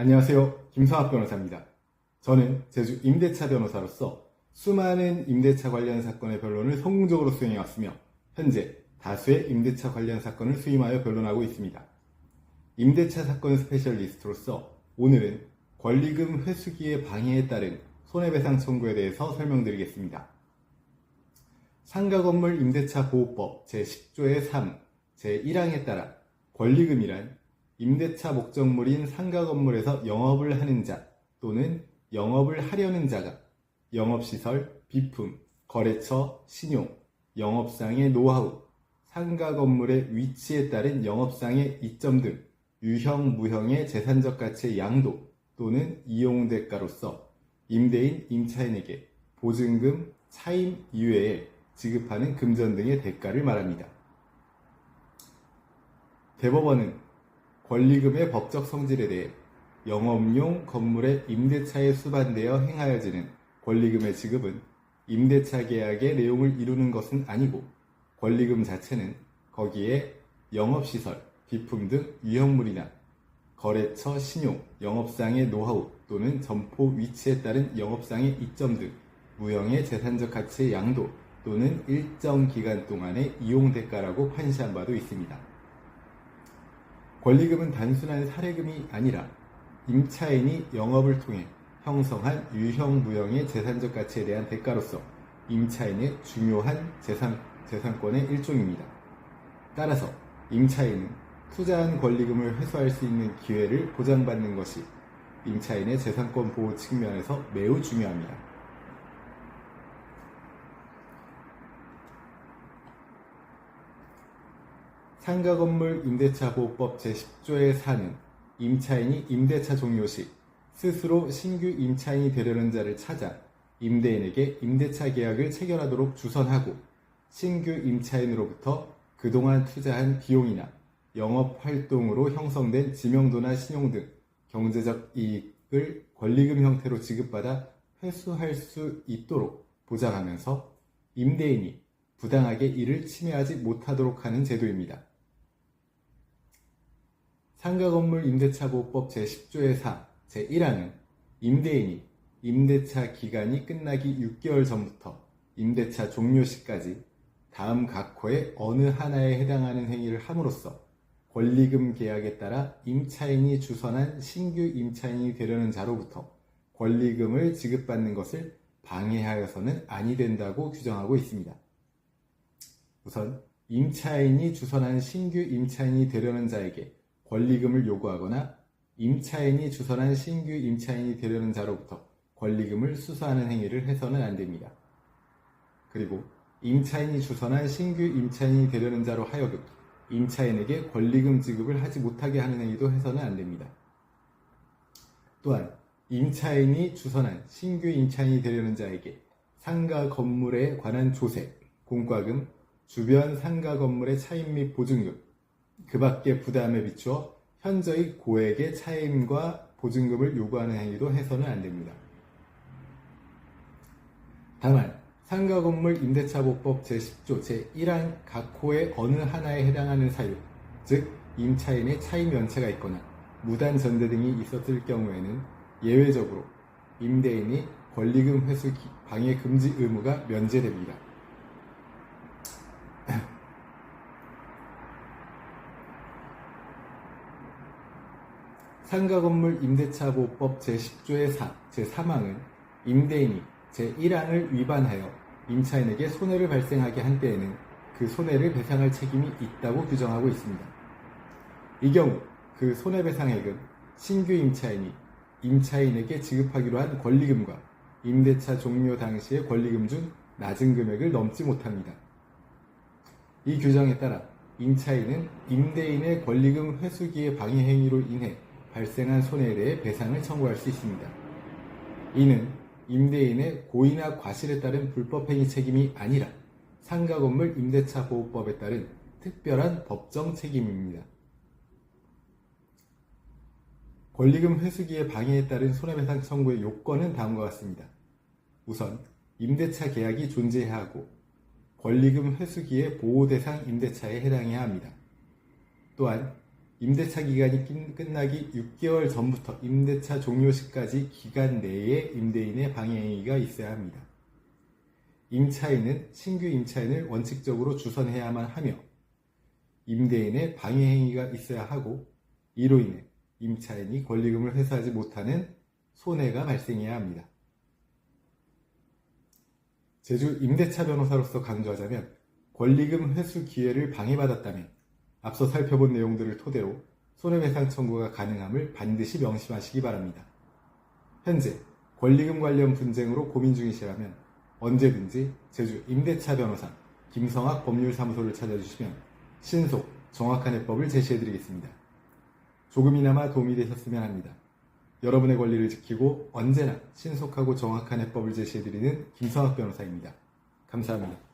안녕하세요. 김성학 변호사입니다. 저는 제주 임대차 변호사로서 수많은 임대차 관련 사건의 변론을 성공적으로 수행해왔으며 현재 다수의 임대차 관련 사건을 수임하여 변론하고 있습니다. 임대차 사건 스페셜리스트로서 오늘은 권리금 회수기의 방해에 따른 손해배상 청구에 대해서 설명드리겠습니다. 상가건물 임대차 보호법 제10조의 3, 제1항에 따라 권리금이란 임대차 목적물인 상가건물에서 영업을 하는 자 또는 영업을 하려는 자가 영업시설, 비품, 거래처, 신용, 영업상의 노하우, 상가건물의 위치에 따른 영업상의 이점 등 유형, 무형의 재산적 가치의 양도 또는 이용대가로서 임대인, 임차인에게 보증금, 차임 이외에 지급하는 금전 등의 대가를 말합니다. 대법원은 권리금의 법적 성질에 대해 영업용 건물의 임대차에 수반되어 행하여지는 권리금의 지급은 임대차 계약의 내용을 이루는 것은 아니고 권리금 자체는 거기에 영업시설, 비품 등 유형물이나 거래처, 신용, 영업상의 노하우 또는 점포 위치에 따른 영업상의 이점 등 무형의 재산적 가치의 양도 또는 일정 기간 동안의 이용대가라고 판시한 바도 있습니다. 권리금은 단순한 사례금이 아니라 임차인이 영업을 통해 형성한 유형, 무형의 재산적 가치에 대한 대가로서 임차인의 중요한 재산권의 일종입니다. 따라서 임차인은 투자한 권리금을 회수할 수 있는 기회를 보장받는 것이 임차인의 재산권 보호 측면에서 매우 중요합니다. 상가건물 임대차 보호법 제10조의 4는 임차인이 임대차 종료 시 스스로 신규 임차인이 되려는 자를 찾아 임대인에게 임대차 계약을 체결하도록 주선하고 신규 임차인으로부터 그동안 투자한 비용이나 영업활동으로 형성된 지명도나 신용 등 경제적 이익을 권리금 형태로 지급받아 회수할 수 있도록 보장하면서 임대인이 부당하게 이를 침해하지 못하도록 하는 제도입니다. 상가건물 임대차 보호법 제10조의 4, 제1항은 임대인이 임대차 기간이 끝나기 6개월 전부터 임대차 종료 시까지 다음 각 호의 어느 하나에 해당하는 행위를 함으로써 권리금 계약에 따라 임차인이 주선한 신규 임차인이 되려는 자로부터 권리금을 지급받는 것을 방해하여서는 아니 된다고 규정하고 있습니다. 우선 임차인이 주선한 신규 임차인이 되려는 자에게 권리금을 요구하거나 임차인이 주선한 신규 임차인이 되려는 자로부터 권리금을 수수하는 행위를 해서는 안 됩니다. 그리고 임차인이 주선한 신규 임차인이 되려는 자로 하여금 임차인에게 권리금 지급을 하지 못하게 하는 행위도 해서는 안 됩니다. 또한 임차인이 주선한 신규 임차인이 되려는 자에게 상가 건물에 관한 조세, 공과금, 주변 상가 건물의 차임 및 보증금, 그 밖의 부담에 비추어 현저히 고액의 차임과 보증금을 요구하는 행위도 해서는 안 됩니다. 다만 상가건물 임대차보호법 제10조 제1항 각 호의 어느 하나에 해당하는 사유, 즉 임차인의 차임 연체가 있거나 무단 전대 등이 있었을 경우에는 예외적으로 임대인이 권리금 회수 방해 금지 의무가 면제됩니다. 상가건물 임대차보호법 제10조의 4, 제3항은 임대인이 제1항을 위반하여 임차인에게 손해를 발생하게 한 때에는 그 손해를 배상할 책임이 있다고 규정하고 있습니다. 이 경우 그 손해배상액은 신규 임차인이 임차인에게 지급하기로 한 권리금과 임대차 종료 당시의 권리금 중 낮은 금액을 넘지 못합니다. 이 규정에 따라 임차인은 임대인의 권리금 회수기의 방해 행위로 인해 발생한 손해에 대해 배상을 청구할 수 있습니다. 이는 임대인의 고의나 과실에 따른 불법행위 책임이 아니라 상가건물 임대차 보호법에 따른 특별한 법정 책임입니다. 권리금 회수기의 방해에 따른 손해배상 청구의 요건은 다음과 같습니다. 우선 임대차 계약이 존재해야 하고 권리금 회수기의 보호대상 임대차에 해당해야 합니다. 또한 임대차 기간이 끝나기 6개월 전부터 임대차 종료 시까지 기간 내에 임대인의 방해행위가 있어야 합니다. 임차인은 신규 임차인을 원칙적으로 주선해야만 하며 임대인의 방해행위가 있어야 하고 이로 인해 임차인이 권리금을 회수하지 못하는 손해가 발생해야 합니다. 제주 임대차 변호사로서 강조하자면 권리금 회수 기회를 방해받았다면 앞서 살펴본 내용들을 토대로 손해배상 청구가 가능함을 반드시 명심하시기 바랍니다. 현재 권리금 관련 분쟁으로 고민 중이시라면 언제든지 제주 임대차 변호사 김성학 법률사무소를 찾아주시면 신속, 정확한 해법을 제시해드리겠습니다. 조금이나마 도움이 되셨으면 합니다. 여러분의 권리를 지키고 언제나 신속하고 정확한 해법을 제시해드리는 김성학 변호사입니다. 감사합니다.